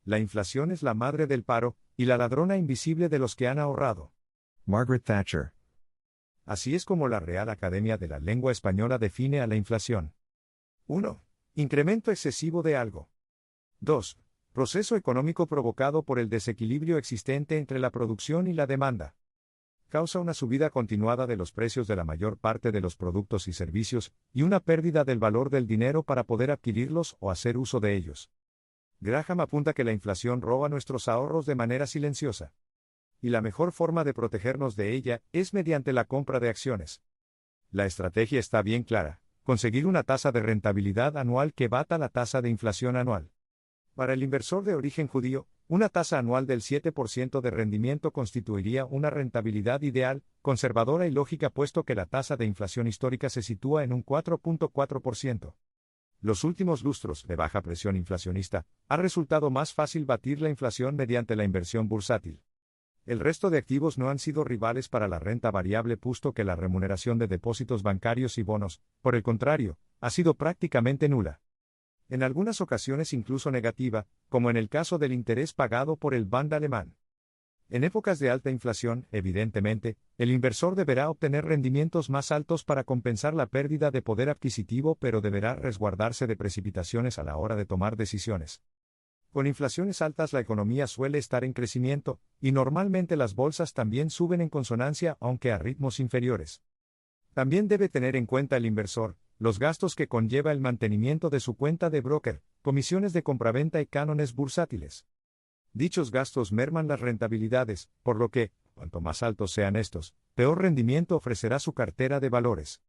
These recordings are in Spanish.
La inflación es la madre del paro, y la ladrona invisible de los que han ahorrado. Margaret Thatcher. Así es como la Real Academia de la Lengua Española define a la inflación. 1. Incremento excesivo de algo. 2. Proceso económico provocado por el desequilibrio existente entre la producción y la demanda. Causa una subida continuada de los precios de la mayor parte de los productos y servicios, y una pérdida del valor del dinero para poder adquirirlos o hacer uso de ellos. Graham apunta que la inflación roba nuestros ahorros de manera silenciosa. Y la mejor forma de protegernos de ella es mediante la compra de acciones. La estrategia está bien clara: conseguir una tasa de rentabilidad anual que bata la tasa de inflación anual. Para el inversor de origen judío, una tasa anual del 7% de rendimiento constituiría una rentabilidad ideal, conservadora y lógica, puesto que la tasa de inflación histórica se sitúa en un 4.4%. Los últimos lustros de baja presión inflacionista ha resultado más fácil batir la inflación mediante la inversión bursátil. El resto de activos no han sido rivales para la renta variable, puesto que la remuneración de depósitos bancarios y bonos, por el contrario, ha sido prácticamente nula. En algunas ocasiones incluso negativa, como en el caso del interés pagado por el Bund alemán. En épocas de alta inflación, evidentemente, el inversor deberá obtener rendimientos más altos para compensar la pérdida de poder adquisitivo, pero deberá resguardarse de precipitaciones a la hora de tomar decisiones. Con inflaciones altas la economía suele estar en crecimiento, y normalmente las bolsas también suben en consonancia, aunque a ritmos inferiores. También debe tener en cuenta el inversor los gastos que conlleva el mantenimiento de su cuenta de broker, comisiones de compraventa y cánones bursátiles. Dichos gastos merman las rentabilidades, por lo que, cuanto más altos sean estos, peor rendimiento ofrecerá su cartera de valores.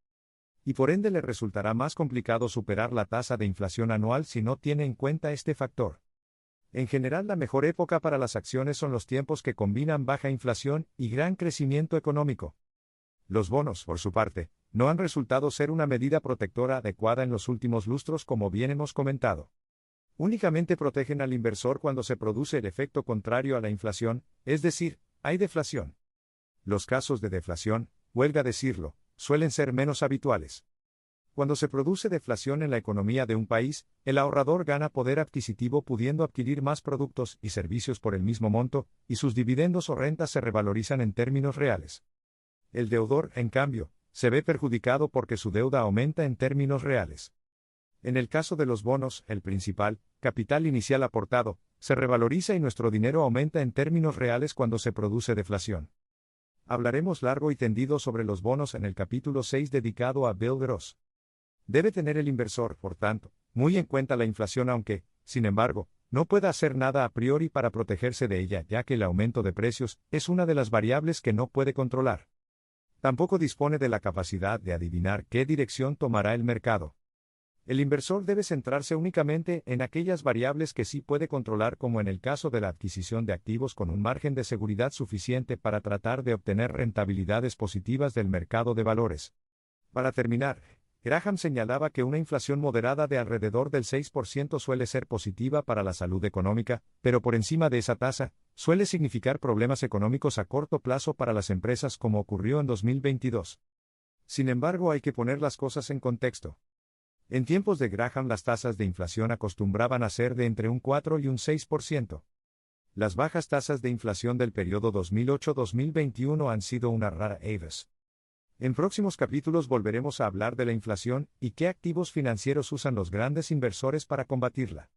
Y por ende le resultará más complicado superar la tasa de inflación anual si no tiene en cuenta este factor. En general, la mejor época para las acciones son los tiempos que combinan baja inflación y gran crecimiento económico. Los bonos, por su parte, no han resultado ser una medida protectora adecuada en los últimos lustros, como bien hemos comentado. Únicamente protegen al inversor cuando se produce el efecto contrario a la inflación, es decir, hay deflación. Los casos de deflación, huelga decirlo, suelen ser menos habituales. Cuando se produce deflación en la economía de un país, el ahorrador gana poder adquisitivo pudiendo adquirir más productos y servicios por el mismo monto, y sus dividendos o rentas se revalorizan en términos reales. El deudor, en cambio, se ve perjudicado porque su deuda aumenta en términos reales. En el caso de los bonos, el principal, capital inicial aportado, se revaloriza y nuestro dinero aumenta en términos reales cuando se produce deflación. Hablaremos largo y tendido sobre los bonos en el capítulo 6 dedicado a Bill Gross. Debe tener el inversor, por tanto, muy en cuenta la inflación, aunque, sin embargo, no pueda hacer nada a priori para protegerse de ella, ya que el aumento de precios es una de las variables que no puede controlar. Tampoco dispone de la capacidad de adivinar qué dirección tomará el mercado. El inversor debe centrarse únicamente en aquellas variables que sí puede controlar, como en el caso de la adquisición de activos con un margen de seguridad suficiente para tratar de obtener rentabilidades positivas del mercado de valores. Para terminar, Graham señalaba que una inflación moderada de alrededor del 6% suele ser positiva para la salud económica, pero por encima de esa tasa, suele significar problemas económicos a corto plazo para las empresas, como ocurrió en 2022. Sin embargo, hay que poner las cosas en contexto. En tiempos de Graham las tasas de inflación acostumbraban a ser de entre un 4 y un 6%. Las bajas tasas de inflación del periodo 2008-2021 han sido una rara avis. En próximos capítulos volveremos a hablar de la inflación y qué activos financieros usan los grandes inversores para combatirla.